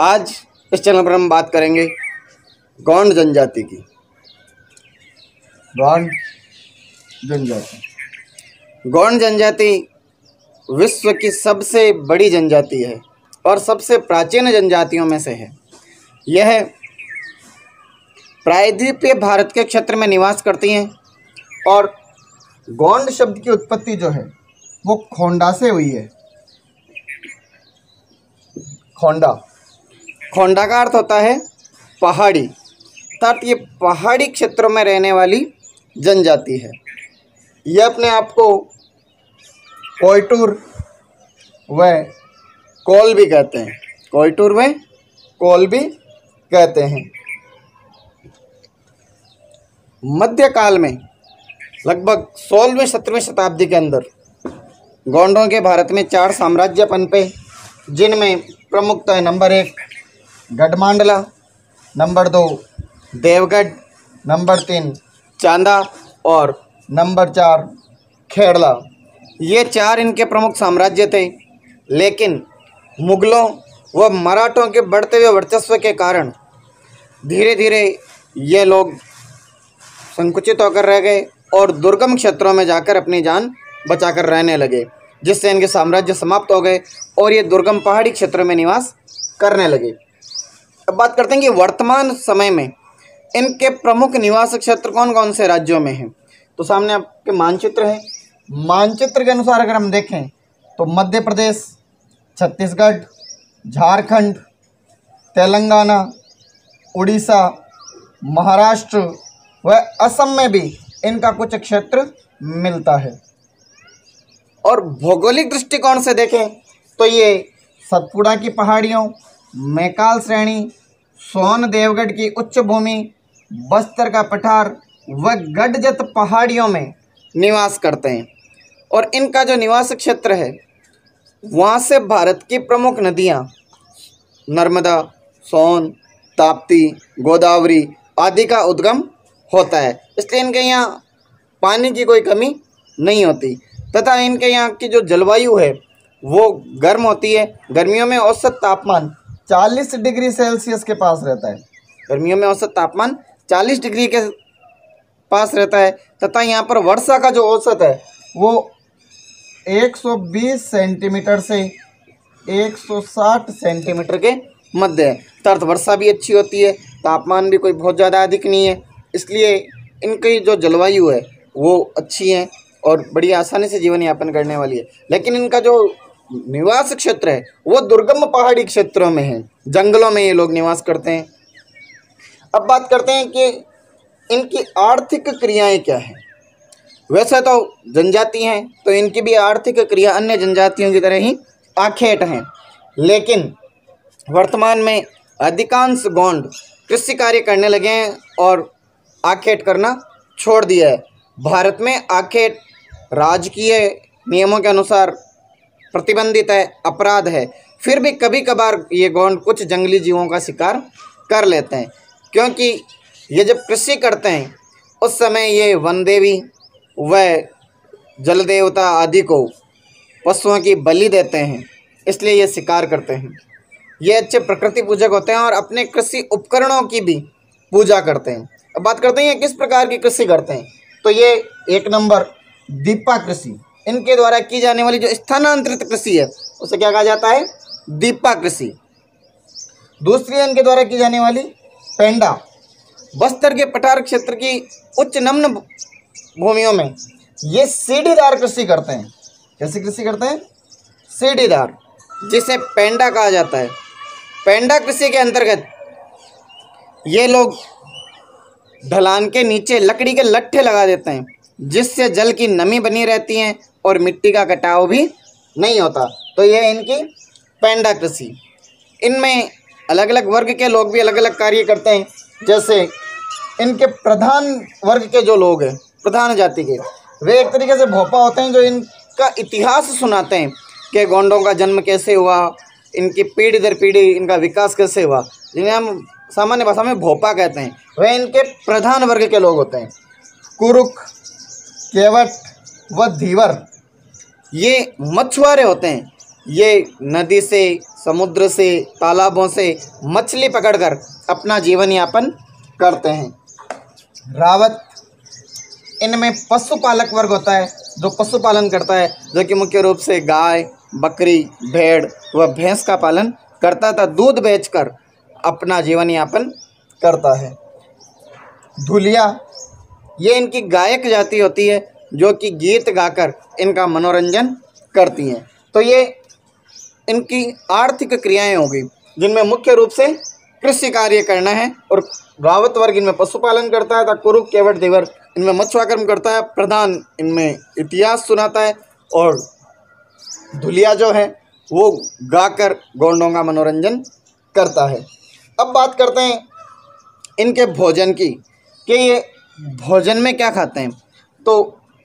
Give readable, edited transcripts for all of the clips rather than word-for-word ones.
आज इस चैनल पर हम बात करेंगे गोंड जनजाति की। गोंड जनजाति। गोंड जनजाति विश्व की सबसे बड़ी जनजाति है और सबसे प्राचीन जनजातियों में से है। यह प्रायद्वीपीय भारत के क्षेत्र में निवास करती हैं और गोंड शब्द की उत्पत्ति जो है वो खोंडा से हुई है। खोंडा का अर्थ होता है पहाड़ी, अर्थात ये पहाड़ी क्षेत्रों में रहने वाली जनजाति है। यह अपने आप को कोयटूर व कोल भी कहते हैं। कोयटूर व कोल भी कहते हैं। मध्यकाल में लगभग 16वीं 17वीं शताब्दी के अंदर गोंडों के भारत में 4 साम्राज्य पनपे, जिनमें प्रमुखतः नंबर 1 गढ़मांडला, नंबर 2 देवगढ़, नंबर 3 चांदा और नंबर 4 खेड़ला। ये 4 इनके प्रमुख साम्राज्य थे, लेकिन मुगलों व मराठों के बढ़ते हुए वर्चस्व के कारण धीरे धीरे ये लोग संकुचित होकर रह गए और दुर्गम क्षेत्रों में जाकर अपनी जान बचाकर रहने लगे, जिससे इनके साम्राज्य समाप्त हो गए और ये दुर्गम पहाड़ी क्षेत्र में निवास करने लगे। अब बात करते हैं कि वर्तमान समय में इनके प्रमुख निवास क्षेत्र कौन कौन से राज्यों में हैं। तो सामने आपके मानचित्र है। मानचित्र के अनुसार अगर हम देखें तो मध्य प्रदेश, छत्तीसगढ़, झारखंड, तेलंगाना, उड़ीसा, महाराष्ट्र व असम में भी इनका कुछ क्षेत्र मिलता है। और भौगोलिक दृष्टिकोण से देखें तो ये सतपुड़ा की पहाड़ियों, मैकाल श्रेणी, सोन देवगढ़ की उच्च भूमि, बस्तर का पठार व गढ़जत पहाड़ियों में निवास करते हैं। और इनका जो निवास क्षेत्र है वहाँ से भारत की प्रमुख नदियाँ नर्मदा, सोन, ताप्ती, गोदावरी आदि का उद्गम होता है, इसलिए इनके यहाँ पानी की कोई कमी नहीं होती। तथा इनके यहाँ की जो जलवायु है वो गर्म होती है। गर्मियों में औसत तापमान 40 डिग्री सेल्सियस के पास रहता है। गर्मियों में औसत तापमान 40 डिग्री के पास रहता है। तथा यहाँ पर वर्षा का जो औसत है वो 120 सेंटीमीटर से 160 सेंटीमीटर के मध्य है। अर्थात वर्षा भी अच्छी होती है, तापमान भी कोई बहुत ज़्यादा अधिक नहीं है, इसलिए इनकी जो जलवायु है वो अच्छी है और बड़ी आसानी से जीवन यापन करने वाली है। लेकिन इनका जो निवास क्षेत्र है वो दुर्गम पहाड़ी क्षेत्रों में है, जंगलों में ये लोग निवास करते हैं। अब बात करते हैं कि इनकी आर्थिक क्रियाएं क्या हैं। वैसे तो जनजाति हैं तो इनकी भी आर्थिक क्रिया अन्य जनजातियों की तरह ही आखेट हैं, लेकिन वर्तमान में अधिकांश गोंड कृषि कार्य करने लगे हैं और आखेट करना छोड़ दिया है। भारत में आखेट राजकीय नियमों के अनुसार प्रतिबंधित है, अपराध है, फिर भी कभी कभार ये गोंड कुछ जंगली जीवों का शिकार कर लेते हैं, क्योंकि ये जब कृषि करते हैं उस समय ये वन देवी व जल देवता आदि को पशुओं की बलि देते हैं, इसलिए ये शिकार करते हैं। ये अच्छे प्रकृति पूजक होते हैं और अपने कृषि उपकरणों की भी पूजा करते हैं। अब बात करते हैं ये किस प्रकार की कृषि करते हैं। तो ये 1 नंबर दीपा कृषि, इनके द्वारा की जाने वाली जो स्थानांतरित कृषि है उसे क्या कहा जाता है, दीपा कृषि। दूसरी है इनके द्वारा की जाने वाली पेंडा। बस्तर के पठार क्षेत्र की उच्च नम्न भूमियों में ये सीढ़ीदार कृषि करते हैं। कैसी कृषि करते हैं, सीढ़ीदार, जिसे पेंडा कहा जाता है। पेंडा कृषि के अंतर्गत ये लोग ढलान के नीचे लकड़ी के लट्ठे लगा देते हैं, जिससे जल की नमी बनी रहती है और मिट्टी का कटाव भी नहीं होता। तो यह इनकी पेंडा कृषि। इनमें अलग अलग वर्ग के लोग भी अलग अलग कार्य करते हैं। जैसे इनके प्रधान वर्ग के जो लोग हैं, प्रधान जाति के, वे एक तरीके से भोपा होते हैं, जो इनका इतिहास सुनाते हैं कि गोंडों का जन्म कैसे हुआ, इनकी पीढ़ी दर पीढ़ी इनका विकास कैसे हुआ, जिन्हें हम सामान्य भाषा में भोपा कहते हैं। वे इनके प्रधान वर्ग के लोग होते हैं। कुरुक, केवट व धीवर ये मछुआरे होते हैं। ये नदी से समुद्र से, तालाबों से मछली पकड़कर अपना जीवन यापन करते हैं। रावत इनमें पशुपालक वर्ग होता है जो पशुपालन करता है, जो कि मुख्य रूप से गाय, बकरी, भेड़ व भैंस का पालन करता था, दूध बेचकर अपना जीवन यापन करता है। धुलिया ये इनकी गायक जाति होती है जो कि गीत गाकर इनका मनोरंजन करती हैं। तो ये इनकी आर्थिक क्रियाएं होगी जिनमें मुख्य रूप से कृषि कार्य करना है। और रावत वर्ग इनमें पशुपालन करता है, तथा कुरुक, केवट, देवर इनमें मत्स्यकर्म करता है, प्रधान इनमें इतिहास सुनाता है, और धुलिया जो है वो गाकर गोंडों का मनोरंजन करता है। अब बात करते हैं इनके भोजन की कि ये भोजन में क्या खाते हैं। तो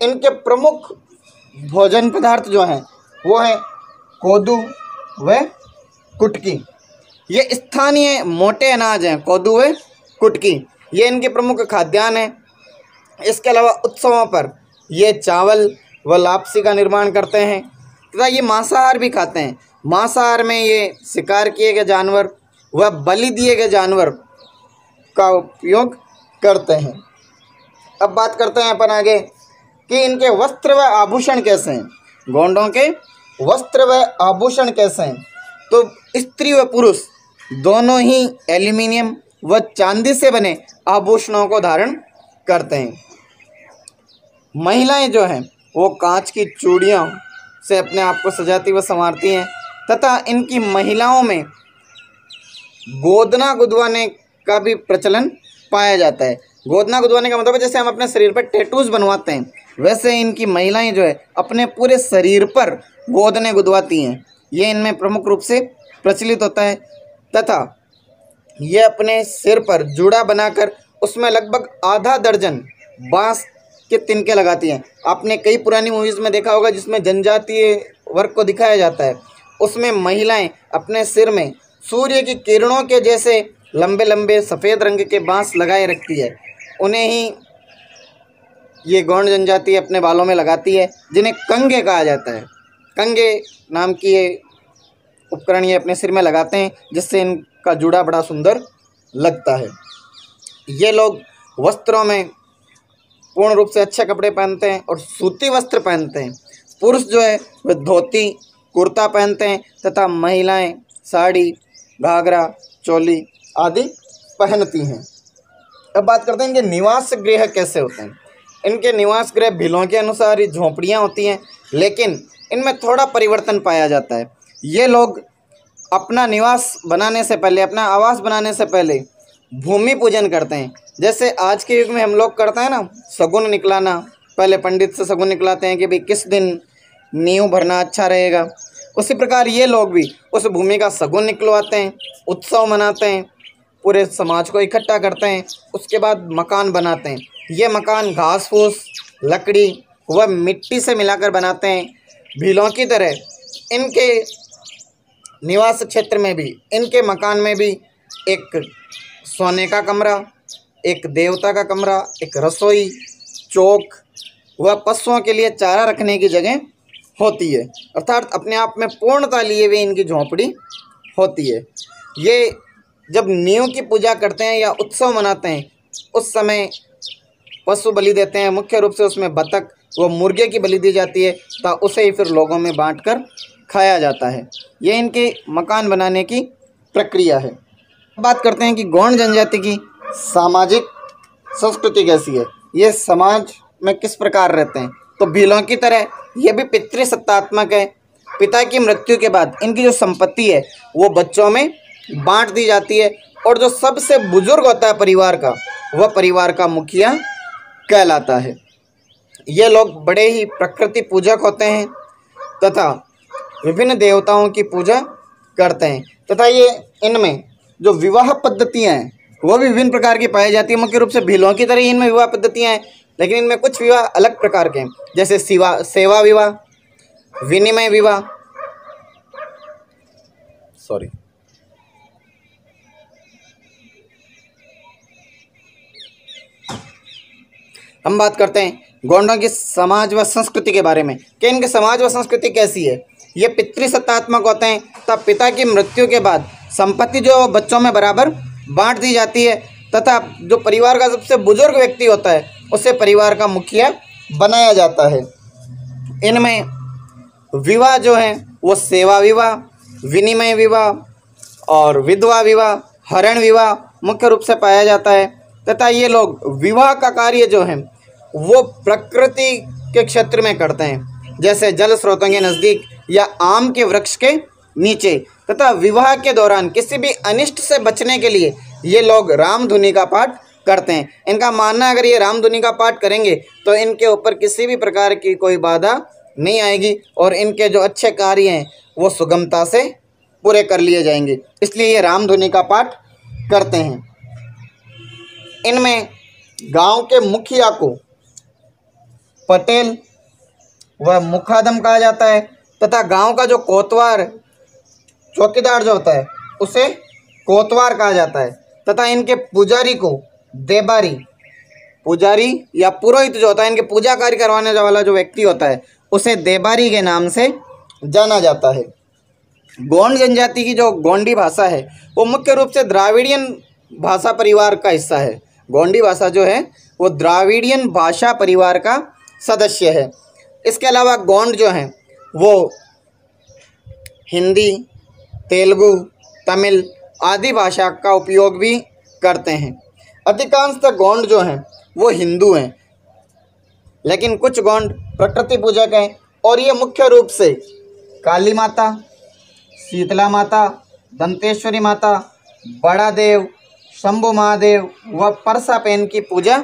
इनके प्रमुख भोजन पदार्थ जो हैं वो है कोदू व कुटकी। ये स्थानीय मोटे अनाज हैं, कोदू व कुटकी, ये इनके प्रमुख खाद्यान्न हैं। इसके अलावा उत्सवों पर ये चावल व लापसी का निर्माण करते हैं तथा ये मांसाहार भी खाते हैं। मांसाहार में ये शिकार किए गए जानवर व बलि दिए गए जानवर का उपयोग करते हैं। अब बात करते हैं अपन आगे कि इनके वस्त्र व आभूषण कैसे हैं। गोंडों के वस्त्र व आभूषण कैसे हैं। तो स्त्री व पुरुष दोनों ही एल्यूमिनियम व चांदी से बने आभूषणों को धारण करते हैं। महिलाएं जो हैं वो कांच की चूड़ियों से अपने आप को सजाती व संवारती हैं तथा इनकी महिलाओं में गोदना गुदवाने का भी प्रचलन पाया जाता है। गोदना गुदवाने का मतलब है जैसे हम अपने शरीर पर टैटूज बनवाते हैं, वैसे इनकी महिलाएं जो है अपने पूरे शरीर पर गोदने गुदवाती हैं। ये इनमें प्रमुख रूप से प्रचलित होता है तथा ये अपने सिर पर जूड़ा बनाकर उसमें लगभग आधा दर्जन बांस के तिनके लगाती हैं। आपने कई पुरानी मूवीज़ में देखा होगा जिसमें जनजातीय वर्ग को दिखाया जाता है, उसमें महिलाएं अपने सिर में सूर्य की किरणों के जैसे लंबे लंबे सफ़ेद रंग के बांस लगाए रखती है। उन्हें ही ये गौंड जनजाति अपने बालों में लगाती है, जिन्हें कंगे कहा जाता है। कंगे नाम की ये उपकरण ये अपने सिर में लगाते हैं, जिससे इनका जूड़ा बड़ा सुंदर लगता है। ये लोग वस्त्रों में पूर्ण रूप से अच्छे कपड़े पहनते हैं और सूती वस्त्र पहनते हैं। पुरुष जो है वह धोती कुर्ता पहनते हैं तथा महिलाएं साड़ी, घाघरा, चोली आदि पहनती हैं। अब बात करते हैं इनके निवास गृह कैसे होते हैं। इनके निवास गृह भीलों के अनुसार ही झोंपड़ियाँ होती हैं, लेकिन इनमें थोड़ा परिवर्तन पाया जाता है। ये लोग अपना निवास बनाने से पहले, अपना आवास बनाने से पहले भूमि पूजन करते हैं। जैसे आज के युग में हम लोग करते हैं ना, शगुन निकलाना, पहले पंडित से शगुन निकलाते हैं कि भाई किस दिन नींव भरना अच्छा रहेगा। उसी प्रकार ये लोग भी उस भूमि का शगुन निकलवाते हैं, उत्सव मनाते हैं, पूरे समाज को इकट्ठा करते हैं, उसके बाद मकान बनाते हैं। ये मकान घास फूस, लकड़ी व मिट्टी से मिलाकर बनाते हैं। भीलों की तरह इनके निवास क्षेत्र में भी, इनके मकान में भी एक सोने का कमरा, एक देवता का कमरा, एक रसोई, चौक व पशुओं के लिए चारा रखने की जगह होती है। अर्थात अपने आप में पूर्णता लिए हुए इनकी झोंपड़ी होती है। ये जब नींव की पूजा करते हैं या उत्सव मनाते हैं, उस समय पशु बलि देते हैं। मुख्य रूप से उसमें बतख व मुर्गे की बलि दी जाती है, तो उसे ही फिर लोगों में बांटकर खाया जाता है। ये इनके मकान बनाने की प्रक्रिया है। बात करते हैं कि गौंड जनजाति की सामाजिक संस्कृति कैसी है, ये समाज में किस प्रकार रहते हैं। तो भीलों की तरह ये भी पितृसत्तात्मक है। पिता की मृत्यु के बाद इनकी जो संपत्ति है वो बच्चों में बांट दी जाती है, और जो सबसे बुजुर्ग होता है परिवार का, वह परिवार का मुखिया कहलाता है। ये लोग बड़े ही प्रकृति पूजक होते हैं तथा विभिन्न देवताओं की पूजा करते हैं तथा ये इनमें जो विवाह पद्धतियाँ हैं वो भी विभिन्न प्रकार की पाई जाती है। मुख्य रूप से भीलों की तरह ही इनमें विवाह पद्धतियाँ हैं, लेकिन इनमें कुछ विवाह अलग प्रकार के हैं, जैसे सेवा विवाह, विनिमय विवाह, हम बात करते हैं गोंडों की समाज व संस्कृति के बारे में कि इनके समाज व संस्कृति कैसी है। ये पितृसत्तात्मक होते हैं। तब पिता की मृत्यु के बाद संपत्ति जो बच्चों में बराबर बांट दी जाती है तथा जो परिवार का सबसे बुजुर्ग व्यक्ति होता है उसे परिवार का मुखिया बनाया जाता है। इनमें विवाह जो है वो सेवा विवाह, विनिमय विवाह और विधवा विवाह, हरण विवाह मुख्य रूप से पाया जाता है। तथा ये लोग विवाह का कार्य जो है वो प्रकृति के क्षेत्र में करते हैं, जैसे जल स्रोतों के नज़दीक या आम के वृक्ष के नीचे। तथा विवाह के दौरान किसी भी अनिष्ट से बचने के लिए ये लोग रामधुनी का पाठ करते हैं। इनका मानना है अगर ये रामधुनी का पाठ करेंगे तो इनके ऊपर किसी भी प्रकार की कोई बाधा नहीं आएगी और इनके जो अच्छे कार्य हैं वो सुगमता से पूरे कर लिए जाएंगे, इसलिए ये रामधुनी का पाठ करते हैं। इनमें गांव के मुखिया को पटेल व मुखादम कहा जाता है तथा गांव का जो कोतवार चौकीदार जो होता है उसे कोतवार कहा जाता है। तथा इनके पुजारी को देबारी, पुजारी या पुरोहित जो होता है, इनके पूजा कार्य करवाने वाला जो व्यक्ति होता है उसे देबारी के नाम से जाना जाता है। गोंड जनजाति की जो गोंडी भाषा है वो मुख्य रूप से द्राविडियन भाषा परिवार का हिस्सा है। गोंडी भाषा जो है वो द्राविडियन भाषा परिवार का सदस्य है। इसके अलावा गोंड जो हैं वो हिंदी, तेलुगु, तमिल आदि भाषा का उपयोग भी करते हैं। अधिकांशतः गोंड जो हैं वो हिंदू हैं, लेकिन कुछ गोंड प्रकृति पूजक हैं और ये मुख्य रूप से काली माता, शीतला माता, दंतेश्वरी माता, बड़ा देव, शंभु महादेव व परसापेन की पूजा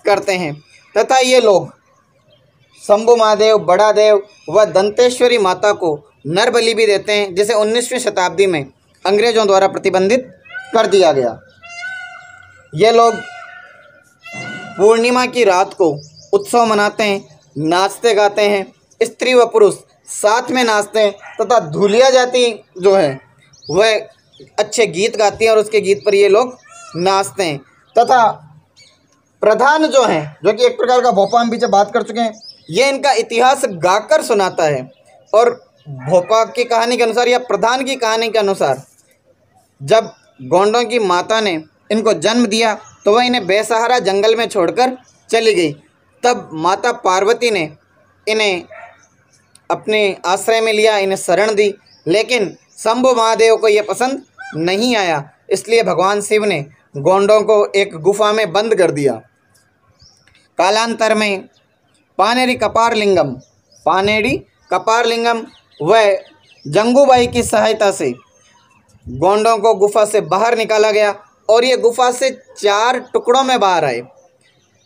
करते हैं। तथा ये लोग शंभु महादेव, बड़ा देव व दंतेश्वरी माता को नर बलि भी देते हैं, जिसे 19वीं शताब्दी में अंग्रेजों द्वारा प्रतिबंधित कर दिया गया। ये लोग पूर्णिमा की रात को उत्सव मनाते हैं, नाचते गाते हैं, स्त्री व पुरुष साथ में नाचते हैं तथा धुलिया जाति जो है वह अच्छे गीत गाती है और उसके गीत पर ये लोग नाचते हैं। तथा प्रधान जो हैं, जो कि एक प्रकार का भोपा, हम पीछे बात कर चुके हैं, ये इनका इतिहास गाकर सुनाता है। और भोपा की कहानी के अनुसार या प्रधान की कहानी के अनुसार जब गोंडों की माता ने इनको जन्म दिया तो वह इन्हें बेसहारा जंगल में छोड़कर चली गई। तब माता पार्वती ने इन्हें अपने आश्रय में लिया, इन्हें शरण दी, लेकिन शंभु महादेव को यह पसंद नहीं आया, इसलिए भगवान शिव ने गोंडों को एक गुफा में बंद कर दिया। कालांतर में पानेरी कपारलिंगम व जंगूबाई की सहायता से गोंडों को गुफा से बाहर निकाला गया और ये गुफा से 4 टुकड़ों में बाहर आए,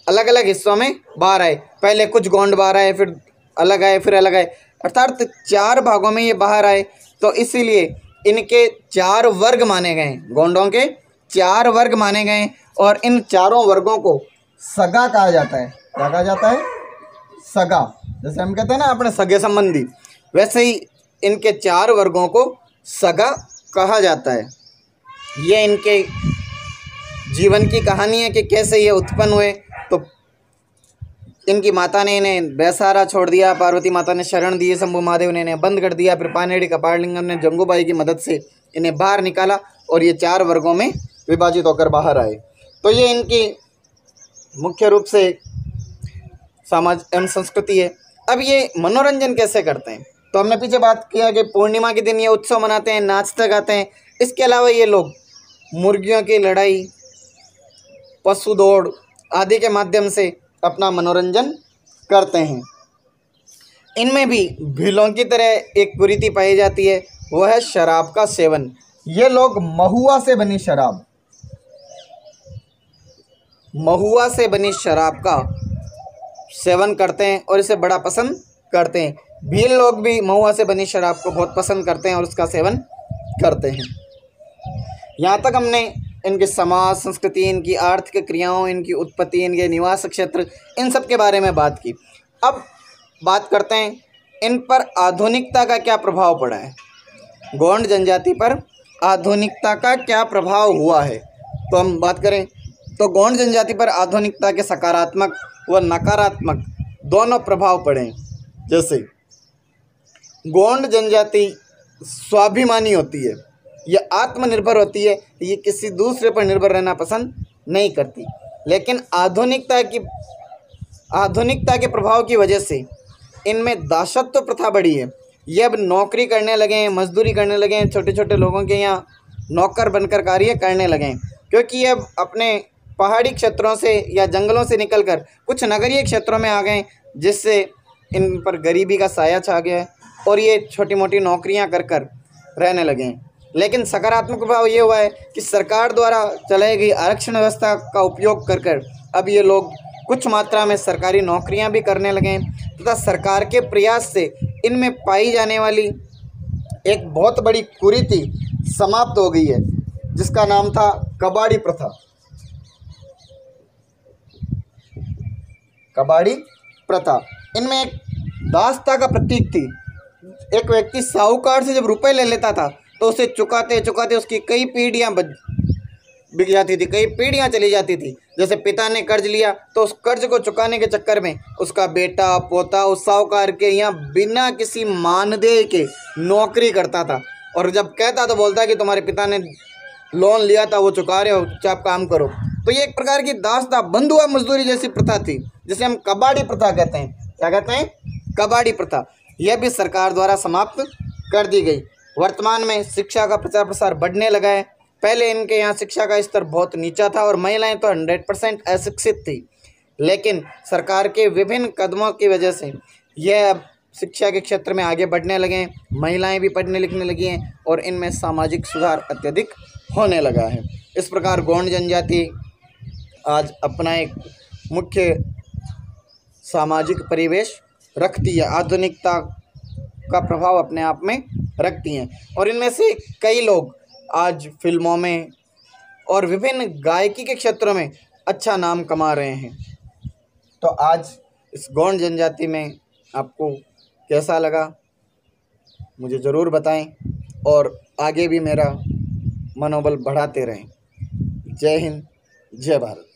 अलग अलग हिस्सों में बाहर आए। पहले कुछ गोंड बाहर आए, फिर अलग आए, फिर अलग आए, अर्थात 4 भागों में ये बाहर आए। तो इसीलिए इनके 4 वर्ग माने गए, गोंडों के 4 वर्ग माने गए और इन चारों वर्गों को सगा कहा जाता है। क्या कहा जाता है? सगा। जैसे हम कहते हैं ना अपने सगे संबंधी, वैसे ही इनके 4 वर्गों को सगा कहा जाता है। ये इनके जीवन की कहानी है कि कैसे ये उत्पन्न हुए। तो इनकी माता ने इन्हें बेसहारा छोड़ दिया, पार्वती माता ने शरण दी, शंभु महादेव ने इन्हें बंद कर दिया, फिर पानेड़ी कपारलिंगम ने जंगूबाई की मदद से इन्हें बाहर निकाला और ये 4 वर्गों में विभाजित होकर बाहर आए। तो ये इनकी मुख्य रूप से समाज एवं संस्कृति है। अब ये मनोरंजन कैसे करते हैं, तो हमने पीछे बात किया कि पूर्णिमा के दिन ये उत्सव मनाते हैं, नाचते गाते हैं। इसके अलावा ये लोग मुर्गियों की लड़ाई, पशु दौड़ आदि के माध्यम से अपना मनोरंजन करते हैं। इनमें भी भीलों की तरह एक कुरीति पाई जाती है, वह है शराब का सेवन। ये लोग महुआ से बनी शराब का सेवन करते हैं और इसे बड़ा पसंद करते हैं। भील लोग भी महुआ से बनी शराब को बहुत पसंद करते हैं और उसका सेवन करते हैं। यहाँ तक हमने इनके समाज, संस्कृति, इनकी आर्थिक क्रियाओं, इनकी उत्पत्ति, इनके निवास क्षेत्र, इन सब के बारे में बात की। अब बात करते हैं इन पर आधुनिकता का क्या प्रभाव पड़ा है, गोंड जनजाति पर आधुनिकता का क्या प्रभाव हुआ है। तो हम बात करें तो गोंड जनजाति पर आधुनिकता के सकारात्मक व नकारात्मक दोनों प्रभाव पड़े हैं। जैसे गोंड जनजाति स्वाभिमानी होती है, यह आत्मनिर्भर होती है, ये किसी दूसरे पर निर्भर रहना पसंद नहीं करती। लेकिन आधुनिकता के प्रभाव की वजह से इनमें दासत्व प्रथा बढ़ी है। ये अब नौकरी करने लगे हैं, मजदूरी करने लगे हैं, छोटे छोटे लोगों के यहाँ नौकर बनकर कार्य करने लगे हैं, क्योंकि ये अब अपने पहाड़ी क्षेत्रों से या जंगलों से निकलकर कुछ नगरीय क्षेत्रों में आ गए, जिससे इन पर गरीबी का साया छा गया है और ये छोटी मोटी नौकरियां कर कर रहने लगे हैं। लेकिन सकारात्मक प्रभाव ये हुआ है कि सरकार द्वारा चलाई गई आरक्षण व्यवस्था का उपयोग कर कर अब ये लोग कुछ मात्रा में सरकारी नौकरियां भी करने लगे हैं, तथा सरकार के प्रयास से इनमें पाई जाने वाली एक बहुत बड़ी कुरीति समाप्त हो गई है, जिसका नाम था कबाड़ी प्रथा। कबाड़ी प्रथा इनमें एक दासता का प्रतीक थी। एक व्यक्ति साहूकार से जब रुपए ले लेता था तो उसे चुकाते चुकाते उसकी कई पीढ़ियां बिक जाती थी, कई पीढ़ियां चली जाती थी। जैसे पिता ने कर्ज लिया तो उस कर्ज को चुकाने के चक्कर में उसका बेटा पोता उस साहूकार के यहाँ बिना किसी मानदेय के नौकरी करता था, और जब कहता तो बोलता कि तुम्हारे पिता ने लोन लिया था वो चुका रहे हो, चुपचाप काम करो। तो ये एक प्रकार की दासता बंधुआ मजदूरी जैसी प्रथा थी, जिसे हम कबाड़ी प्रथा कहते हैं। क्या कहते हैं? कबाड़ी प्रथा। यह भी सरकार द्वारा समाप्त कर दी गई। वर्तमान में शिक्षा का प्रचार प्रसार बढ़ने लगा है। पहले इनके यहाँ शिक्षा का स्तर बहुत नीचा था और महिलाएं तो 100% अशिक्षित थी, लेकिन सरकार के विभिन्न कदमों की वजह से यह अब शिक्षा के क्षेत्र में आगे बढ़ने लगे हैं, महिलाएं भी पढ़ने लिखने लगी हैं और इनमें सामाजिक सुधार अत्यधिक होने लगा है। इस प्रकार गोंड जनजाति आज अपना एक मुख्य सामाजिक परिवेश रखती है, आधुनिकता का प्रभाव अपने आप में रखती हैं, और इनमें से कई लोग आज फिल्मों में और विभिन्न गायकी के क्षेत्रों में अच्छा नाम कमा रहे हैं। तो आज इस गोंड जनजाति में आपको कैसा लगा मुझे ज़रूर बताएं, और आगे भी मेरा मनोबल बढ़ाते रहें। जय हिंद, जय भारत।